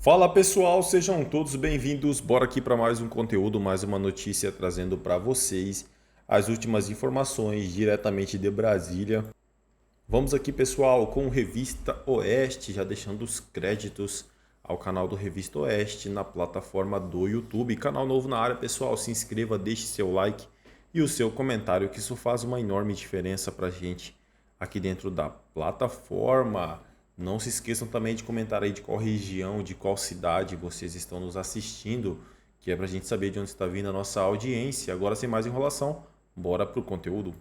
Fala pessoal, sejam todos bem-vindos. Bora aqui para mais um conteúdo, mais uma notícia trazendo para vocês as últimas informações diretamente de Brasília. Vamos aqui, pessoal, com o Revista Oeste, já deixando os créditos ao canal do Revista Oeste na plataforma do YouTube. Canal novo na área, pessoal, se inscreva, deixe seu like e o seu comentário, que isso faz uma enorme diferença para a gente aqui dentro da plataforma. Não se esqueçam também de comentar aí de qual região, de qual cidade vocês estão nos assistindo, que é para a gente saber de onde está vindo a nossa audiência. Agora, sem mais enrolação, bora para o conteúdo.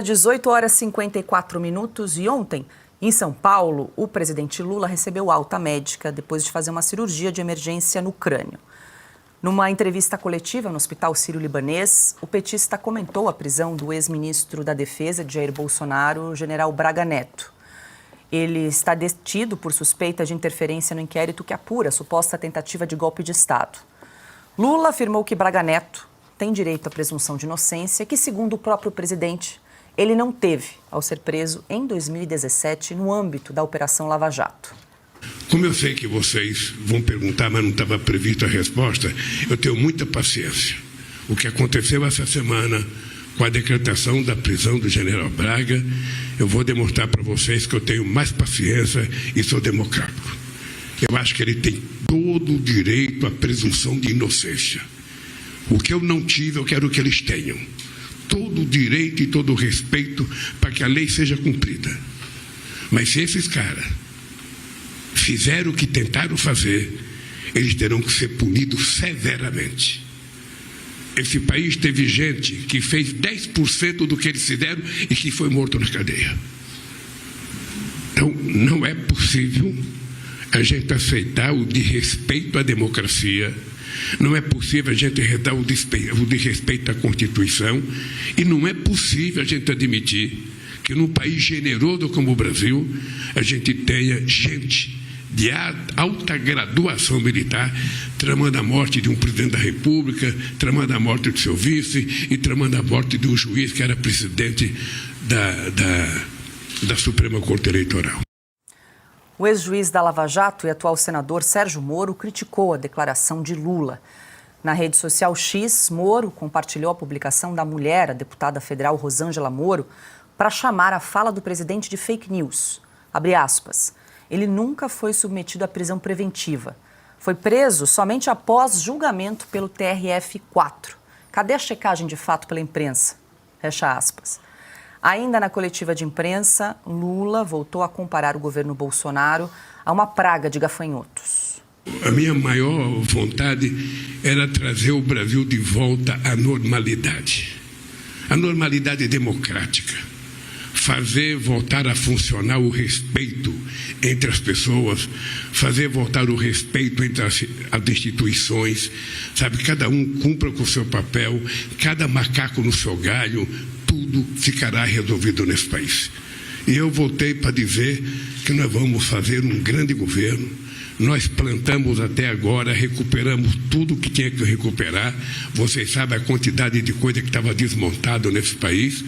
18 horas e 54 minutos e ontem, em São Paulo, o presidente Lula recebeu alta médica depois de fazer uma cirurgia de emergência no crânio. Numa entrevista coletiva no Hospital Sírio-Libanês, o petista comentou a prisão do ex-ministro da Defesa de Jair Bolsonaro, general Braga Neto. Ele está detido por suspeita de interferência no inquérito que apura a suposta tentativa de golpe de Estado. Lula afirmou que Braga Neto tem direito à presunção de inocência, que, segundo o próprio presidente, ele não teve ao ser preso em 2017 no âmbito da Operação Lava Jato. Como eu sei que vocês vão perguntar, mas não estava prevista a resposta, eu tenho muita paciência. O que aconteceu essa semana com a decretação da prisão do general Braga, eu vou demonstrar para vocês que eu tenho mais paciência e sou democrático. Eu acho que ele tem todo o direito à presunção de inocência. O que eu não tive, eu quero que eles tenham. Todo o direito e todo o respeito para que a lei seja cumprida. Mas se esses caras fizeram o que tentaram fazer, eles terão que ser punidos severamente. Esse país teve gente que fez 10% do que eles fizeram e que foi morto na cadeia. Então, não é possível a gente aceitar o desrespeito à democracia, não é possível a gente aceitar o desrespeito à Constituição, e não é possível a gente admitir que num país generoso como o Brasil, a gente tenha gente de alta graduação militar tramando a morte de um presidente da República, tramando a morte do seu vice e tramando a morte de um juiz que era presidente da Suprema Corte Eleitoral. O ex-juiz da Lava Jato e atual senador Sérgio Moro criticou a declaração de Lula. Na rede social X, Moro compartilhou a publicação da mulher, a deputada federal Rosângela Moro, para chamar a fala do presidente de fake news. Abre aspas. Ele nunca foi submetido à prisão preventiva. Foi preso somente após julgamento pelo TRF4. Cadê a checagem de fato pela imprensa? Fecha aspas. Ainda na coletiva de imprensa, Lula voltou a comparar o governo Bolsonaro a uma praga de gafanhotos. A minha maior vontade era trazer o Brasil de volta à normalidade. A normalidade democrática. Fazer voltar a funcionar o respeito entre as pessoas, fazer voltar o respeito entre as instituições, sabe? Cada um cumpra com o seu papel, cada macaco no seu galho, tudo ficará resolvido nesse país. E eu voltei para dizer que nós vamos fazer um grande governo. Nós plantamos até agora, recuperamos tudo que tinha que recuperar. Vocês sabem a quantidade de coisa que estava desmontado nesse país,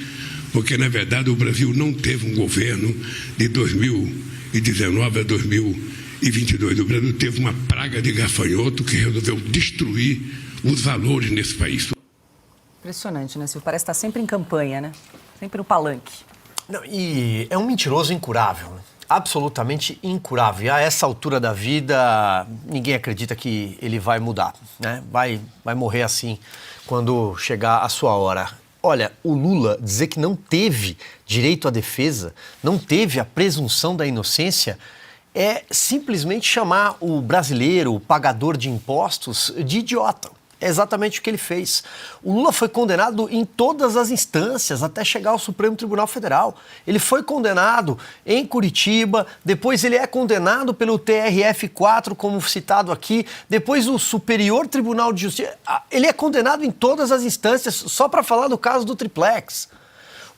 porque, na verdade, o Brasil não teve um governo de 2019 a 2022. O Brasil teve uma praga de gafanhoto que resolveu destruir os valores nesse país. Impressionante, né, Silvio? Parece estar sempre em campanha, né? Sempre no palanque. Não, e é um mentiroso incurável, né? Absolutamente incurável. E a essa altura da vida, ninguém acredita que ele vai mudar, né? Vai morrer assim quando chegar a sua hora. Olha, o Lula dizer que não teve direito à defesa, não teve a presunção da inocência, é simplesmente chamar o brasileiro, o pagador de impostos, de idiota. É exatamente o que ele fez. O Lula foi condenado em todas as instâncias até chegar ao Supremo Tribunal Federal. Ele foi condenado em Curitiba, depois ele é condenado pelo TRF4, como citado aqui, depois o Superior Tribunal de Justiça. Ele é condenado em todas as instâncias, só para falar do caso do Triplex.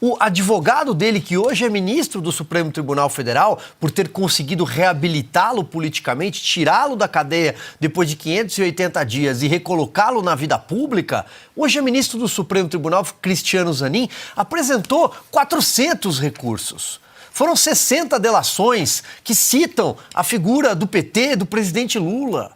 O advogado dele, que hoje é ministro do Supremo Tribunal Federal, por ter conseguido reabilitá-lo politicamente, tirá-lo da cadeia depois de 580 dias e recolocá-lo na vida pública, hoje é ministro do Supremo Tribunal, Cristiano Zanin, apresentou 400 recursos. Foram 60 delações que citam a figura do PT, do presidente Lula.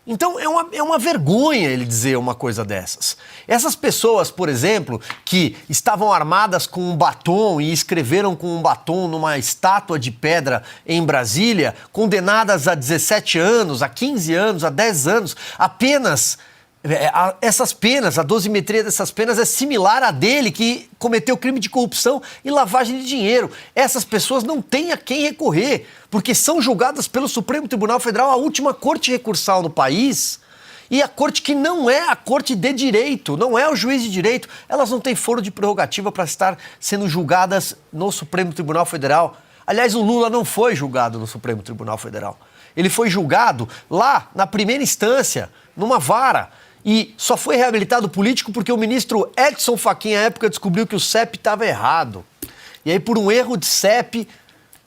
Então é uma vergonha ele dizer uma coisa dessas. Essas pessoas, por exemplo, que estavam armadas com um batom e escreveram com um batom numa estátua de pedra em Brasília, condenadas a 17 anos, a 15 anos, a 10 anos, apenas... essas penas, a dosimetria dessas penas é similar à dele, que cometeu crime de corrupção e lavagem de dinheiro. Essas pessoas não têm a quem recorrer, porque são julgadas pelo Supremo Tribunal Federal, a última corte recursal no país, e a corte que não é a corte de direito, não é o juiz de direito. Elas não têm foro de prerrogativa para estar sendo julgadas no Supremo Tribunal Federal. Aliás, o Lula não foi julgado no Supremo Tribunal Federal. Ele foi julgado lá, na primeira instância, numa vara. E só foi reabilitado político porque o ministro Edson Fachin, à época, descobriu que o CEP estava errado. E aí, por um erro de CEP,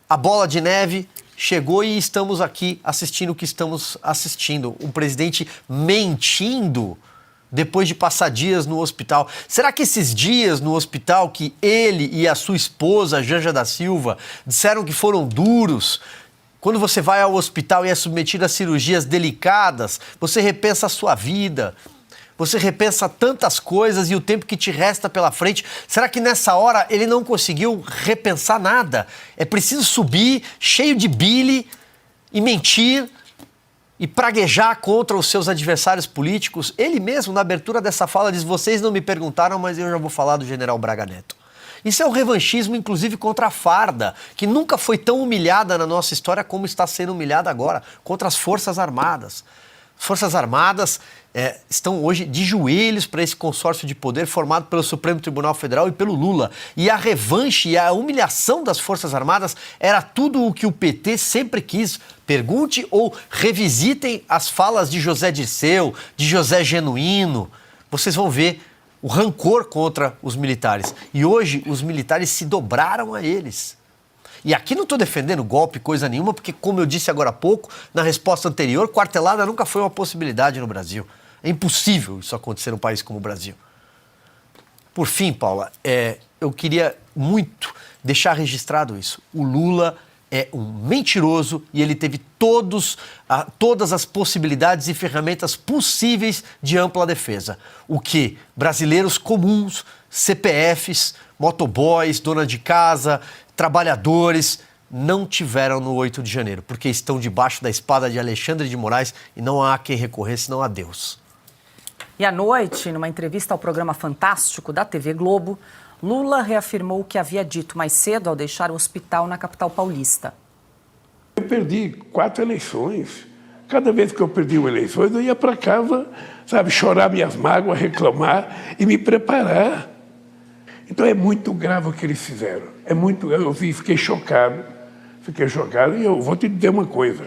a bola de neve chegou e estamos aqui assistindo o que estamos assistindo. Um presidente mentindo depois de passar dias no hospital. Será que esses dias no hospital que ele e a sua esposa, Janja da Silva, disseram que foram duros? Quando você vai ao hospital e é submetido a cirurgias delicadas, você repensa a sua vida, você repensa tantas coisas e o tempo que te resta pela frente. Será que nessa hora ele não conseguiu repensar nada? É preciso subir cheio de bile e mentir e praguejar contra os seus adversários políticos? Ele mesmo, na abertura dessa fala, diz: vocês não me perguntaram, mas eu já vou falar do general Braga Neto. Isso é um revanchismo, inclusive, contra a farda, que nunca foi tão humilhada na nossa história como está sendo humilhada agora, contra as Forças Armadas. As Forças Armadas estão hoje de joelhos para esse consórcio de poder formado pelo Supremo Tribunal Federal e pelo Lula. E a revanche e a humilhação das Forças Armadas era tudo o que o PT sempre quis. Pergunte ou revisitem as falas de José Dirceu, de José Genuíno. Vocês vão ver o rancor contra os militares. E hoje os militares se dobraram a eles. E aqui não estou defendendo golpe, coisa nenhuma, porque, como eu disse agora há pouco, na resposta anterior, quartelada nunca foi uma possibilidade no Brasil. É impossível isso acontecer num país como o Brasil. Por fim, Paula, eu queria muito deixar registrado isso. O Lula é um mentiroso e ele teve todas as possibilidades e ferramentas possíveis de ampla defesa. O que brasileiros comuns, CPFs, motoboys, dona de casa, trabalhadores não tiveram no 8 de janeiro, porque estão debaixo da espada de Alexandre de Moraes e não há quem recorrer senão a Deus. E à noite, numa entrevista ao programa Fantástico da TV Globo, Lula reafirmou o que havia dito mais cedo ao deixar o hospital na capital paulista. Eu perdi 4 eleições. Cada vez que eu perdi uma eleição, eu ia para casa, sabe, chorar minhas mágoas, reclamar e me preparar. Então é muito grave o que eles fizeram. Eu fiquei chocado e eu vou te dizer uma coisa.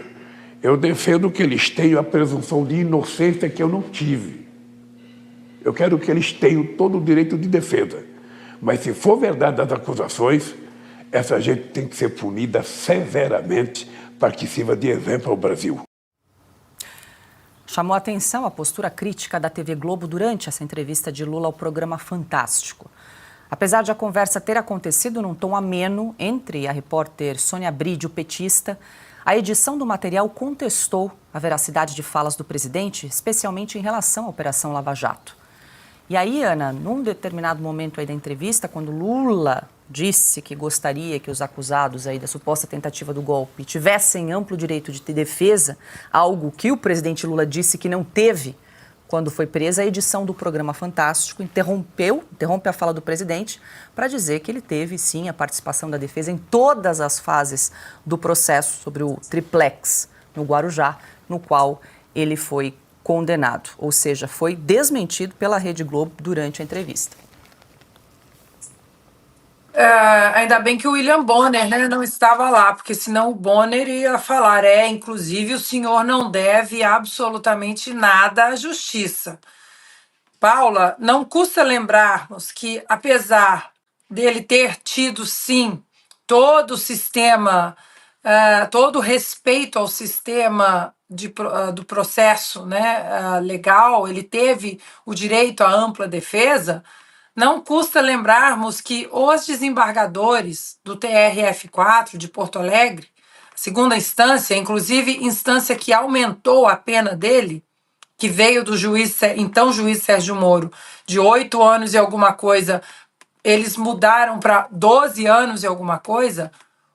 Eu defendo que eles tenham a presunção de inocência que eu não tive. Eu quero que eles tenham todo o direito de defesa. Mas se for verdade as acusações, essa gente tem que ser punida severamente para que sirva de exemplo ao Brasil. Chamou a atenção a postura crítica da TV Globo durante essa entrevista de Lula ao programa Fantástico. Apesar de a conversa ter acontecido num tom ameno entre a repórter Sônia Bride, o petista, a edição do material contestou a veracidade de falas do presidente, especialmente em relação à Operação Lava Jato. E aí, Ana, num determinado momento aí da entrevista, quando Lula disse que gostaria que os acusados aí da suposta tentativa do golpe tivessem amplo direito de ter defesa, algo que o presidente Lula disse que não teve quando foi presa, a edição do programa Fantástico interrompe a fala do presidente para dizer que ele teve, sim, a participação da defesa em todas as fases do processo sobre o triplex no Guarujá, no qual ele foi condenado, ou seja, foi desmentido pela Rede Globo durante a entrevista. Ainda bem que o William Bonner, né, não estava lá, porque senão o Bonner ia falar, inclusive o senhor não deve absolutamente nada à justiça. Paula, não custa lembrarmos que, apesar dele ter tido, sim, todo o sistema, todo o respeito ao sistema do processo, né, legal, ele teve o direito à ampla defesa, Não custa lembrarmos que os desembargadores do TRF4 de Porto Alegre, segunda instância, inclusive instância que aumentou a pena dele, que veio do então juiz Sérgio Moro, de 8 anos e alguma coisa, eles mudaram para 12 anos e alguma coisa.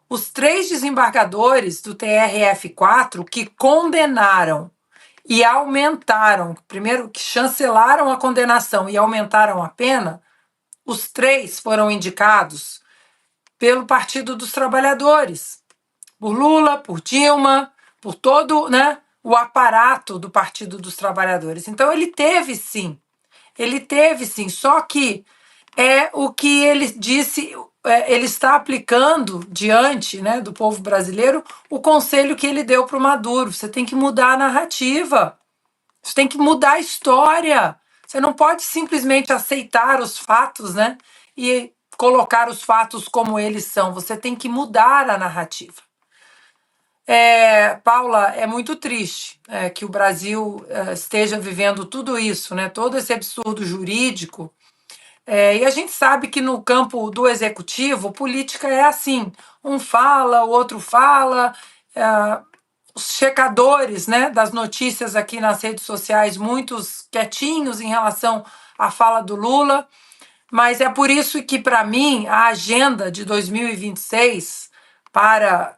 Os 3 desembargadores do TRF4 que condenaram e aumentaram, primeiro que chancelaram a condenação e aumentaram a pena, os 3 foram indicados pelo Partido dos Trabalhadores, por Lula, por Dilma, por todo, né, o aparato do Partido dos Trabalhadores. Então ele teve sim, só que é o que ele disse, ele está aplicando diante, né, do povo brasileiro o conselho que ele deu para o Maduro. Você tem que mudar a narrativa, você tem que mudar a história. Você não pode simplesmente aceitar os fatos, né, e colocar os fatos como eles são. Você tem que mudar a narrativa. Paula, é muito triste que o Brasil esteja vivendo tudo isso, né, todo esse absurdo jurídico. E a gente sabe que no campo do executivo, política é assim: um fala, o outro fala. Os checadores, né, das notícias aqui nas redes sociais, muitos quietinhos em relação à fala do Lula. Mas é por isso que, para mim, a agenda de 2026 para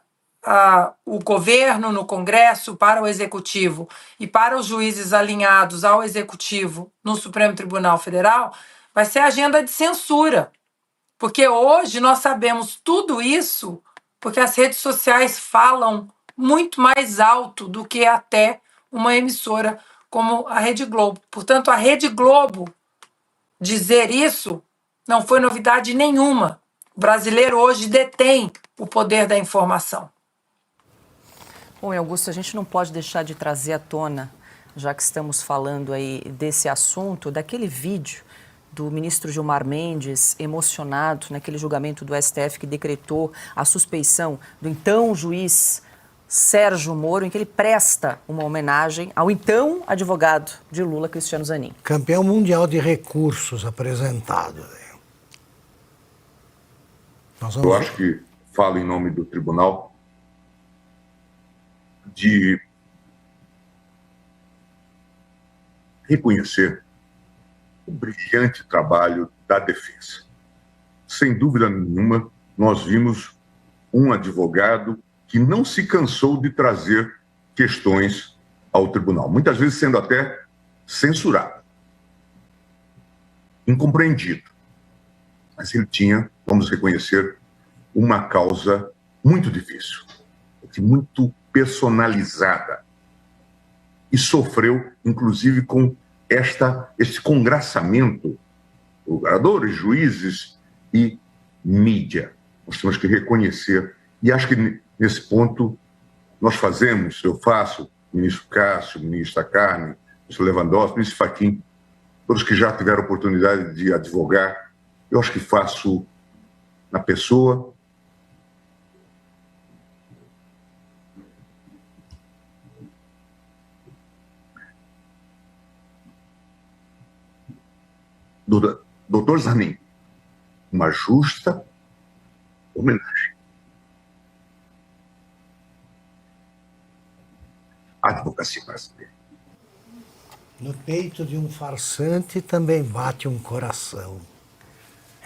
o governo no Congresso, para o Executivo e para os juízes alinhados ao Executivo no Supremo Tribunal Federal, vai ser a agenda de censura. Porque hoje nós sabemos tudo isso porque as redes sociais falam muito mais alto do que até uma emissora como a Rede Globo. Portanto, a Rede Globo dizer isso não foi novidade nenhuma. O brasileiro hoje detém o poder da informação. Bom, Augusto, a gente não pode deixar de trazer à tona, já que estamos falando aí desse assunto, daquele vídeo do ministro Gilmar Mendes emocionado naquele julgamento do STF que decretou a suspeição do então juiz Sérgio Moro, em que ele presta uma homenagem ao então advogado de Lula, Cristiano Zanin. Campeão mundial de recursos apresentado. Eu acho que falo em nome do tribunal de reconhecer o brilhante trabalho da defesa. Sem dúvida nenhuma, nós vimos um advogado que não se cansou de trazer questões ao tribunal, muitas vezes sendo até censurado, incompreendido. Mas ele tinha, vamos reconhecer, uma causa muito difícil, muito personalizada, e sofreu, inclusive, com este congraçamento, procuradores, juízes e mídia. Nós temos que reconhecer, e acho que nesse ponto nós fazemos, eu faço, o ministro Cássio, o ministro Carmen, o ministro Lewandowski, o ministro Fachin, todos que já tiveram oportunidade de advogar, eu acho que faço na pessoa do Dr. Zanin uma justa homenagem. A advocacia brasileira. No peito de um farsante também bate um coração.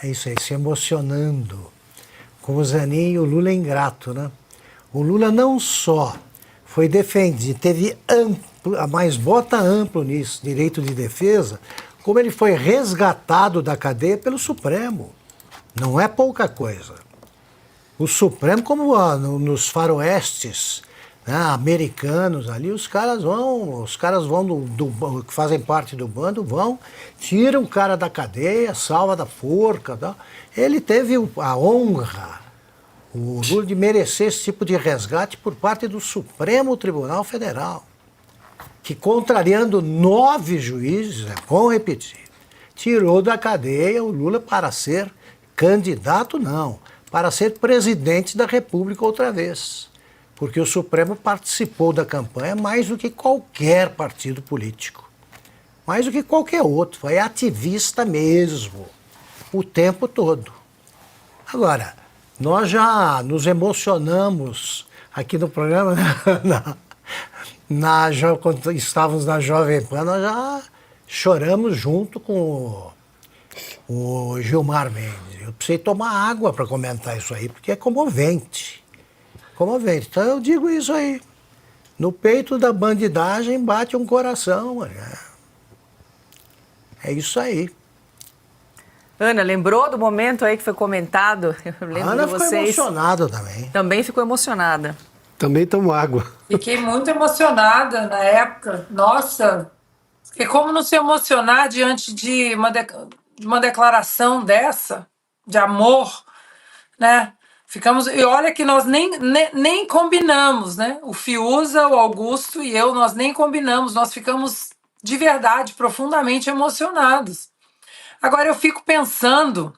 É isso aí, se emocionando. Com o Zanin e o Lula é ingrato, né? O Lula não só foi defendido, teve mais bota amplo nisso, direito de defesa, como ele foi resgatado da cadeia pelo Supremo. Não é pouca coisa. O Supremo, como nos faroestes, né, americanos ali, os caras vão que fazem parte do bando, tiram o cara da cadeia, salva da forca. Tá? Ele teve a honra, o orgulho de merecer esse tipo de resgate por parte do Supremo Tribunal Federal, que, contrariando 9 juízes, é bom repetir, tirou da cadeia o Lula para ser candidato, não, para ser presidente da República outra vez. Porque o Supremo participou da campanha mais do que qualquer partido político. Mais do que qualquer outro. Foi ativista mesmo. o tempo todo. Agora, nós já nos emocionamos aqui no programa, quando estávamos na Jovem Pan, nós já choramos junto com o Gilmar Mendes. Eu precisei tomar água para comentar isso aí, porque é comovente. Comovente. Então eu digo isso aí. No peito da bandidagem bate um coração. É isso aí. Ana, lembrou do momento aí que foi comentado? Eu lembro Ana de ficou vocês. emocionada também. Também ficou emocionada. Também tomo água. Fiquei muito emocionada na época. Nossa, porque como não se emocionar diante de uma declaração dessa, de amor, né? Ficamos, e olha que nós nem combinamos, né? O Fiuza, o Augusto e eu, nós nem combinamos, nós ficamos de verdade profundamente emocionados. Agora eu fico pensando,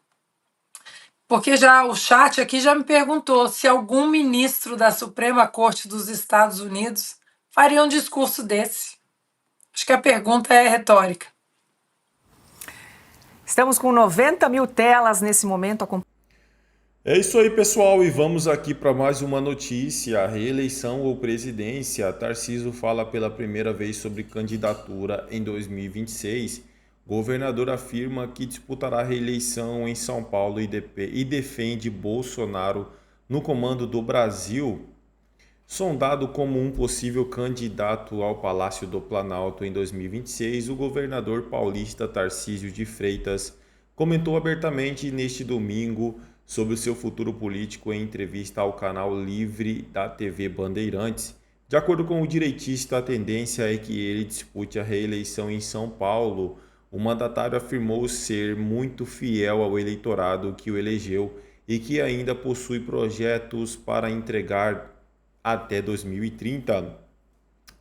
porque já o chat aqui já me perguntou se algum ministro da Suprema Corte dos Estados Unidos faria um discurso desse. Acho que a pergunta é retórica. Estamos com 90 mil telas nesse momento. É isso aí, pessoal, e vamos aqui para mais uma notícia. Reeleição ou presidência. Tarcísio fala pela primeira vez sobre candidatura em 2026. Governador afirma que disputará a reeleição em São Paulo e defende Bolsonaro no comando do Brasil. Sondado como um possível candidato ao Palácio do Planalto em 2026, o governador paulista Tarcísio de Freitas comentou abertamente neste domingo sobre o seu futuro político em entrevista ao canal Livre da TV Bandeirantes. De acordo com o direitista, a tendência é que ele dispute a reeleição em São Paulo. O mandatário afirmou ser muito fiel ao eleitorado que o elegeu e que ainda possui projetos para entregar até 2030.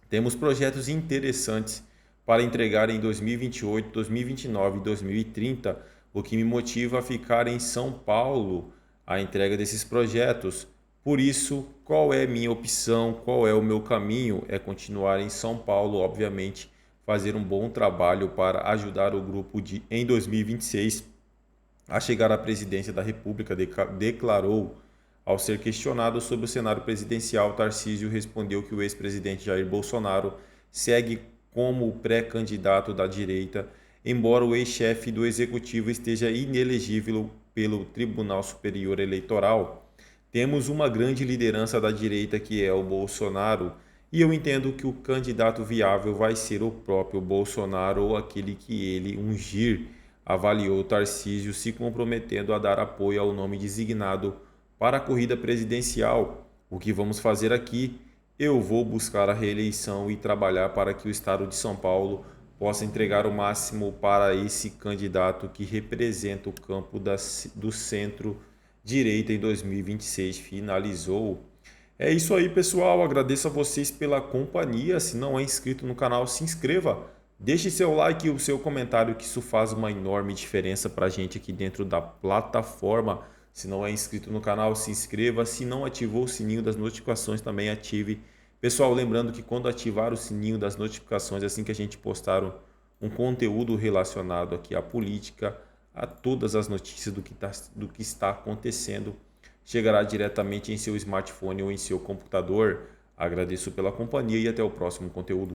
Temos projetos interessantes para entregar em 2028, 2029 e 2030, o que me motiva a ficar em São Paulo, a entrega desses projetos. Por isso, qual é minha opção, qual é o meu caminho? É continuar em São Paulo, obviamente, fazer um bom trabalho para ajudar o grupo em 2026 a chegar à presidência da República, declarou. Ao ser questionado sobre o cenário presidencial, Tarcísio respondeu que o ex-presidente Jair Bolsonaro segue como pré-candidato da direita, embora o ex-chefe do executivo esteja inelegível pelo Tribunal Superior Eleitoral. Temos uma grande liderança da direita que é o Bolsonaro, e eu entendo que o candidato viável vai ser o próprio Bolsonaro ou aquele que ele ungir, avaliou Tarcísio, se comprometendo a dar apoio ao nome designado para a corrida presidencial. O que vamos fazer aqui? Eu vou buscar a reeleição e trabalhar para que o estado de São Paulo possa entregar o máximo para esse candidato que representa o campo do centro-direita em 2026, finalizou. É isso aí, pessoal. Agradeço a vocês pela companhia. Se não é inscrito no canal, se inscreva. Deixe seu like e o seu comentário, que isso faz uma enorme diferença para a gente aqui dentro da plataforma. Se não é inscrito no canal, se inscreva. Se não ativou o sininho das notificações, também ative. Pessoal, lembrando que quando ativar o sininho das notificações, assim que a gente postar um conteúdo relacionado aqui à política, a todas as notícias do que está acontecendo, chegará diretamente em seu smartphone ou em seu computador. Agradeço pela companhia e até o próximo conteúdo.